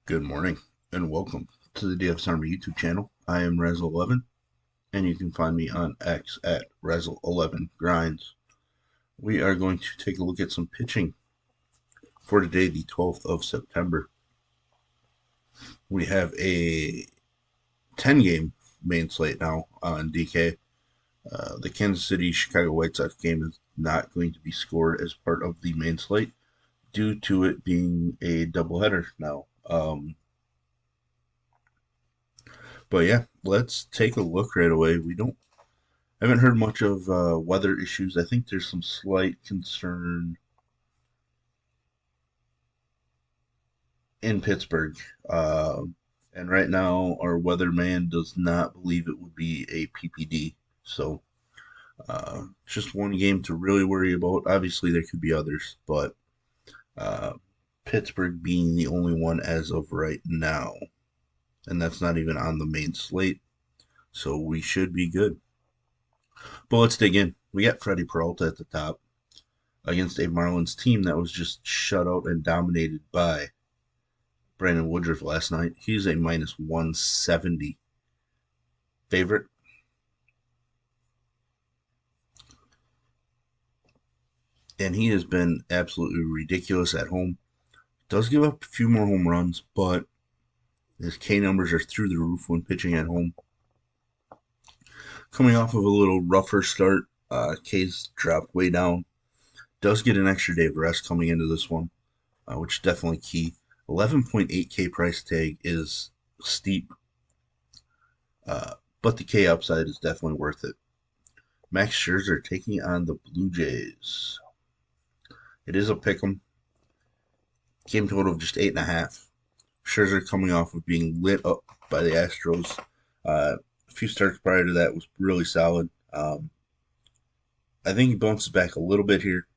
Good morning and welcome to the DFS Army YouTube channel. I am Razzle11 and you can find me on X at Razzle11Grinds. We are going to take a look at some pitching for today, the 12th of September. We have a 10-game main slate now on DK. The Kansas City Chicago White Sox game is not going to be scored as part of the main slate due to it being a doubleheader now. But yeah, let's take a look right away. Haven't heard much of weather issues. I think there's some slight concern in Pittsburgh, and right now our weatherman does not believe it would be a PPD. So just one game to really worry about. Obviously, there could be others, but uh, Pittsburgh being the only one as of right now, and that's not even on the main slate. So we should be good. But let's dig in. We got Freddie Peralta at the top against a Marlins team that was just shut out and dominated by Brandon Woodruff last night. He's a minus 170 favorite. And he has been absolutely ridiculous at home. Does give up a few more home runs, but his K numbers are through the roof when pitching at home. Coming off of a little rougher start, K's dropped way down. Does get an extra day of rest coming into this one, which is definitely key. 11.8K price tag is steep, but the K upside is definitely worth it. Max Scherzer taking on the Blue Jays. It is a pick'em. Game total of just 8.5. Scherzer coming off of being lit up by the Astros. A few starts prior to that was really solid. I think he bounces back a little bit here,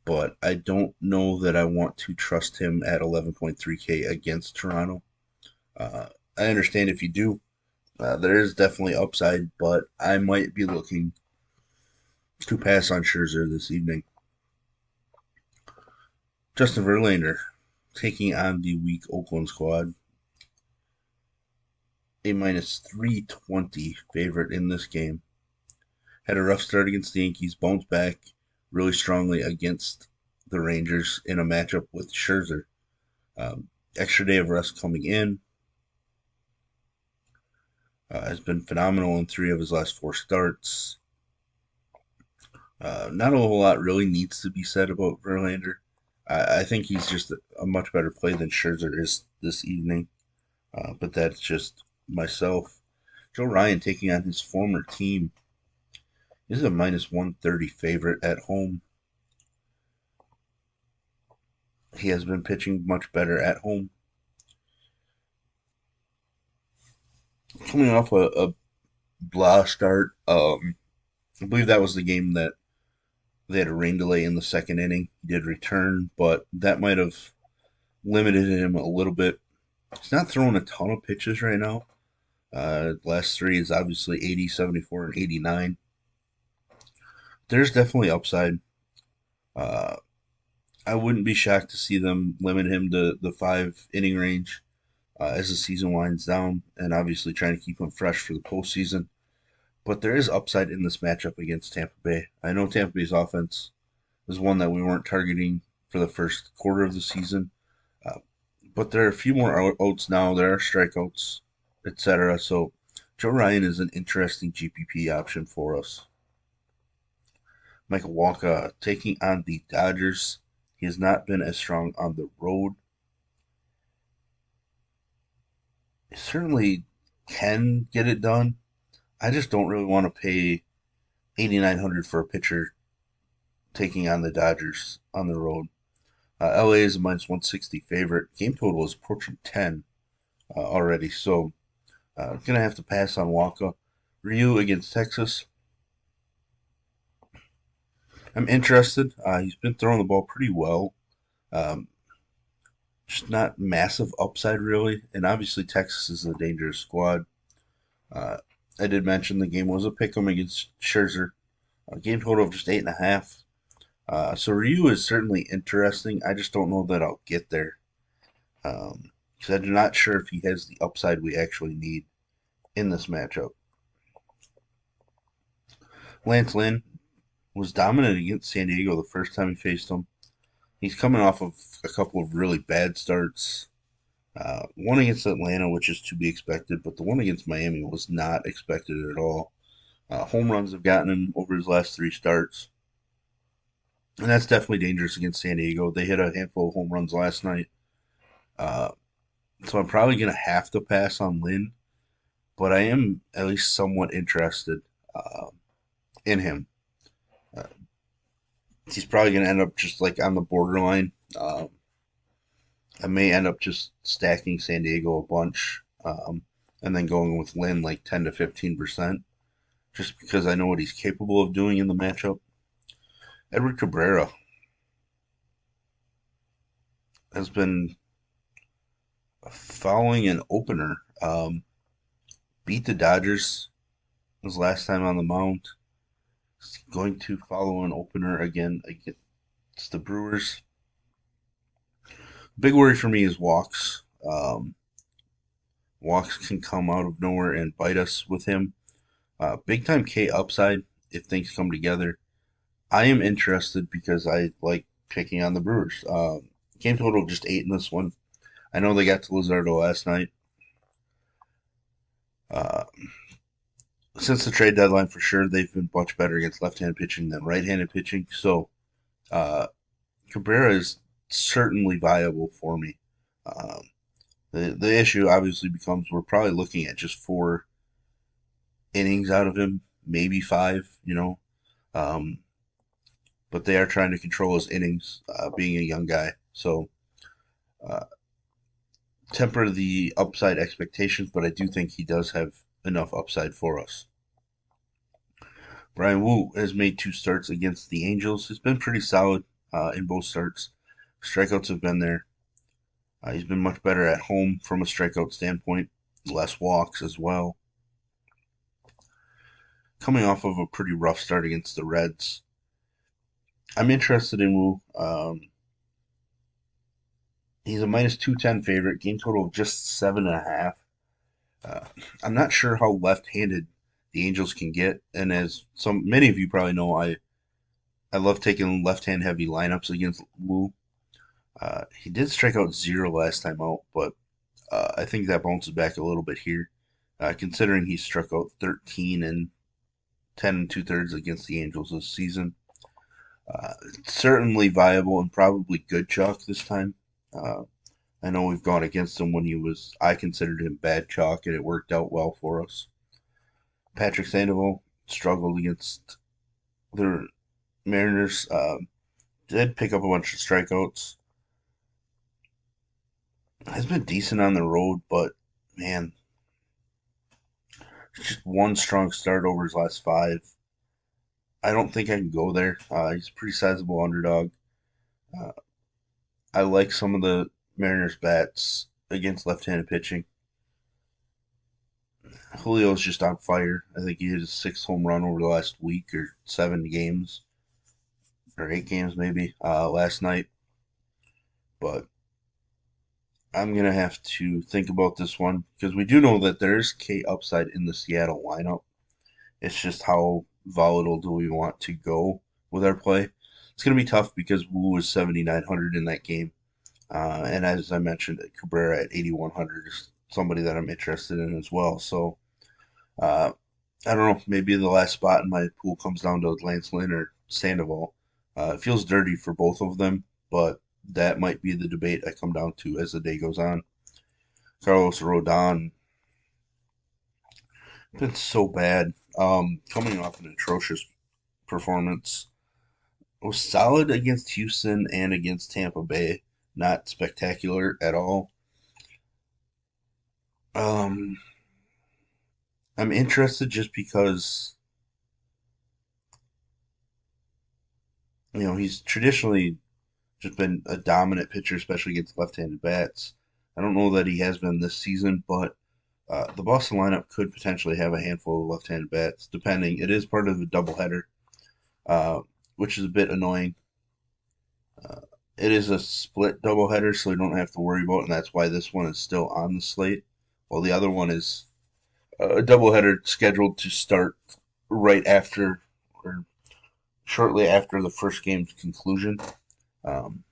but I don't know that I want to trust him at 11.3K against Toronto. I understand if you do. There is definitely upside, but I might be looking to pass on Scherzer this evening. Justin Verlander taking on the weak Oakland squad. A minus 320 favorite in this game. Had a rough start against the Yankees, bounced back really strongly against the Rangers in a matchup with Scherzer. Extra day of rest coming in. Has been phenomenal in 3 of his last 4 starts. Not a whole lot really needs to be said about Verlander. I think he's just a much better play than Scherzer is this evening. But that's just myself. Joe Ryan taking on his former team. This is a minus 130 favorite at home. He has been pitching much better at home. Coming off a blah start. I believe that was the game that they had a rain delay in the second inning. He did return, but that might have limited him a little bit. He's not throwing a ton of pitches right now. Last 3 is obviously 80, 74, and 89. There's definitely upside. Uh, I wouldn't be shocked to see them limit him to the 5 inning range as the season winds down, and obviously trying to keep him fresh for the postseason. But there is upside in this matchup against Tampa Bay. I know Tampa Bay's offense is one that we weren't targeting for the first quarter of the season, uh, but there are a few more outs now. There are strikeouts, etc. So Joe Ryan is an interesting GPP option for us. Michael Walker taking on the Dodgers. He has not been as strong on the road. He certainly can get it done. I just don't really want to pay 8,900 for a pitcher taking on the Dodgers on the road. LA is a minus 160 favorite. Game total is approaching 10 already, so gonna have to pass on Walker. Ryu against Texas. I'm interested. He's been throwing the ball pretty well. Um, just not massive upside really, and obviously Texas is a dangerous squad. Uh, I did mention the game was a pick'em against Scherzer. Game total of just 8.5. So Ryu is certainly interesting. I just don't know that I'll get there. because I'm not sure if he has the upside we actually need in this matchup. Lance Lynn was dominant against San Diego the first time he faced him. He's coming off of a couple of really bad starts. One against Atlanta, which is to be expected, but the one against Miami was not expected at all. Home runs have gotten him over his last three starts, and that's definitely dangerous against San Diego. They hit a handful of home runs last night, uh, so I'm probably going to have to pass on Lynn, but I am at least somewhat interested uh, in him. Uh, he's probably going to end up just like on the borderline. I may end up just stacking San Diego a bunch, and then going with Lynn like 10 to 15%, just because I know what he's capable of doing in the matchup. Edward Cabrera has been following an opener. Beat the Dodgers his last time on the mound. He's going to follow an opener again against the Brewers. Big worry for me is walks. Walks can come out of nowhere and bite us with him. Big time K upside if things come together. I am interested because I like picking on the Brewers. Game total just 8 in this one. I know they got to Luzardo last night. Uh, since the trade deadline, for sure, they've been much better against left-handed pitching than right-handed pitching. So uh, Cabrera is certainly viable for me. Um, the issue obviously becomes we're probably looking at just 4 innings out of him, maybe 5. Um, but they are trying to control his innings, being a young guy. So uh, temper the upside expectations, but I do think he does have enough upside for us. Brian Wu has made 2 starts against the Angels. He's been pretty solid in both starts. Strikeouts have been there. He's been much better at home from a strikeout standpoint, less walks as well. Coming off of a pretty rough start against the Reds, I'm interested in Wu. He's a minus 210 favorite, game total of just 7.5. Uh, I'm not sure how left-handed the Angels can get, and as many of you probably know, I love taking left-hand heavy lineups against Wu. He did strike out 0 last time out, but I think that bounces back a little bit here, considering he struck out 13 and 10 and 2/3 against the Angels this season. Certainly viable and probably good chalk this time. Uh, I know we've gone against him when I considered him bad chalk, and it worked out well for us. Patrick Sandoval struggled against the Mariners. Did pick up a bunch of strikeouts. Has been decent on the road, but man, just one strong start over his last 5. I don't think I can go there. He's a pretty sizable underdog. Uh, I like some of the Mariners' bats against left-handed pitching. Julio's just on fire. I think he hit his 6th home run over the last week or 7 games or 8 games maybe last night. But I'm gonna have to think about this one because we do know that there's K upside in the Seattle lineup. It's just how volatile do we want to go with our play? It's gonna be tough because Wu was 7,900 in that game, and as I mentioned, Cabrera at 8,100 is somebody that I'm interested in as well. So uh, I don't know. Maybe the last spot in my pool comes down to Lance Lynn or Sandoval. It feels dirty for both of them, but that might be the debate I come down to as the day goes on. Carlos Rodon been so bad. Coming off an atrocious performance, was solid against Houston and against Tampa Bay. Not spectacular at all. Um, I'm interested just because he's traditionally just been a dominant pitcher, especially against left-handed bats. I don't know that he has been this season, but the Boston lineup could potentially have a handful of left-handed bats, depending. It is part of the doubleheader, which is a bit annoying. Uh, It is a split doubleheader, so we don't have to worry about it, and that's why this one is still on the slate, while the other one is a doubleheader scheduled to start right after or shortly after the first game's conclusion. Um,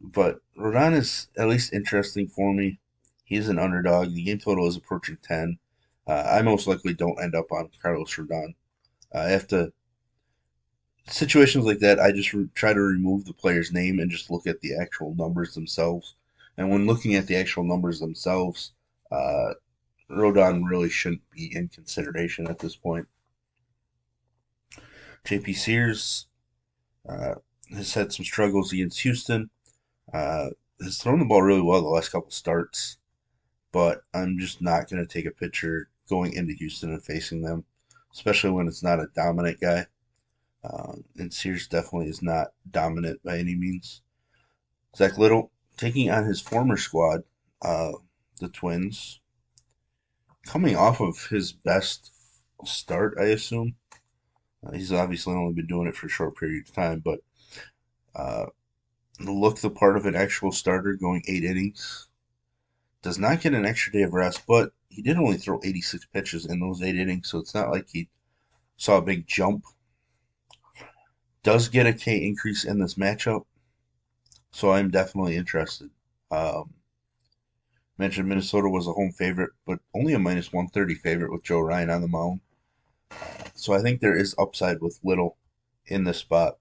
but Rodon is at least interesting for me. He's an underdog. The game total is approaching 10. I most likely don't end up on Carlos Rodon. I have to situations like that. I just try to remove the player's name and just look at the actual numbers themselves. And when looking at the actual numbers themselves, uh, Rodon really shouldn't be in consideration at this point. JP Sears uh, has had some struggles against Houston. Uh, has thrown the ball really well the last couple starts, but I'm just not going to take a pitcher going into Houston and facing them, especially when it's not a dominant guy. And Sears definitely is not dominant by any means. Zach Little taking on his former squad, uh, the Twins, coming off of his best start, I assume. He's obviously only been doing it for a short period of time, but uh, look the part of an actual starter going 8 innings. Does not get an extra day of rest, but he did only throw 86 pitches in those 8 innings, so it's not like he saw a big jump. Does get a K increase in this matchup, so I'm definitely interested. Um, Mentioned Minnesota was a home favorite, but only a minus 130 favorite with Joe Ryan on the mound. So I think there is upside with Little in this spot.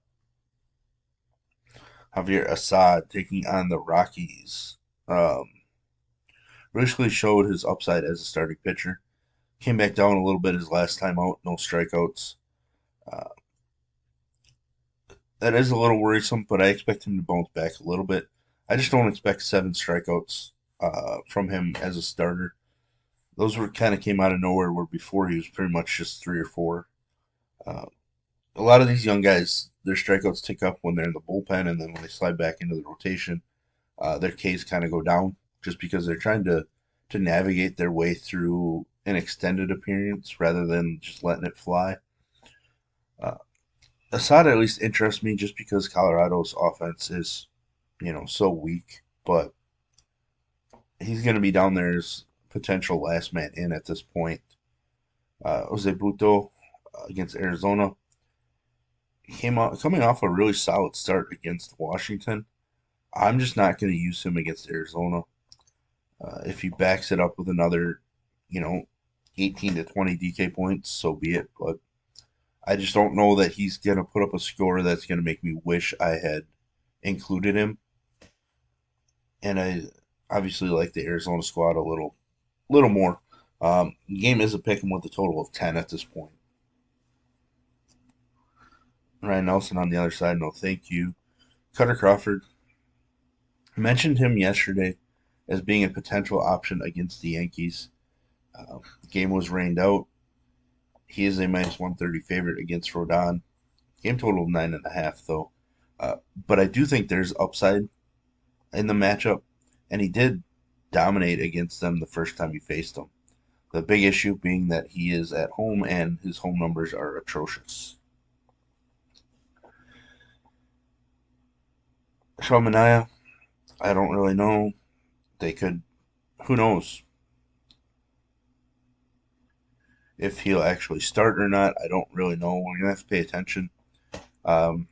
Javier Assad taking on the Rockies. Um, Recently showed his upside as a starting pitcher. Came back down a little bit his last time out, no strikeouts. Uh, that is a little worrisome, but I expect him to bounce back a little bit. I just don't expect 7 strikeouts from him as a starter. Those were kind of came out of nowhere. Where before he was pretty much just 3 or 4. Uh, a lot of these young guys, their strikeouts tick up when they're in the bullpen, and then when they slide back into the rotation, their Ks kind of go down just because they're trying to navigate their way through an extended appearance rather than just letting it fly. Uh, Assad at least interests me just because Colorado's offense is, so weak, but he's going to be down there as potential last man in at this point. Jose Buto against Arizona coming off a really solid start against Washington. I'm just not going to use him against Arizona. If he backs it up with another, you know, 18 to 20 DK points, so be it. But I just don't know that he's going to put up a score that's going to make me wish I had included him. And I obviously like the Arizona squad a little more. The game is a pick 'em with a total of 10 at this point. Ryan Nelson on the other side, no thank you. Cutter Crawford, I mentioned him yesterday as being a potential option against the Yankees. The game was rained out. He is a minus 130 favorite against Rodon. Game total of 9.5 though. But I do think there's upside in the matchup, and he did dominate against them the first time he faced them. The big issue being that he is at home and his home numbers are atrocious. Shamanaya, I don't really know. They could, who knows if he'll actually start or not. I don't really know. We're gonna have to pay attention. Um,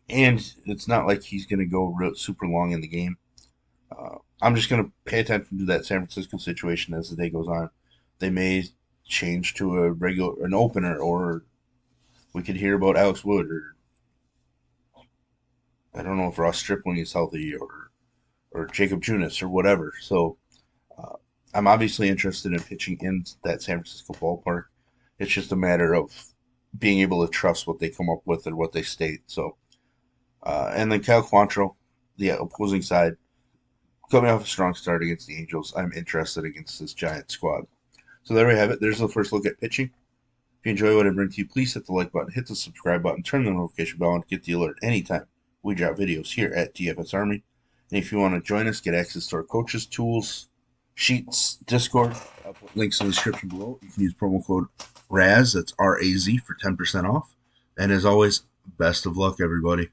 and it's not like he's gonna go super long in the game. I'm just gonna pay attention to that San Francisco situation as the day goes on. They may change to an opener, or we could hear about Alex Wood, or I don't know if Ross Stripling is healthy, or Jacob Junis or whatever. So uh, I'm obviously interested in pitching in that San Francisco ballpark. It's just a matter of being able to trust what they come up with and what they state. So, and then Cal Quantrill, the opposing side, coming off a strong start against the Angels, I'm interested against this Giant squad. So there we have it. There's the first look at pitching. If you enjoy what I bring to you, please hit the like button, hit the subscribe button, turn the notification bell on to get the alert anytime we drop videos here at DFS Army. And if you want to join us, get access to our coaches, tools, sheets, Discord, I'll put links in the description below. You can use promo code RAZ, that's RAZ, for 10% off. And as always, best of luck, everybody.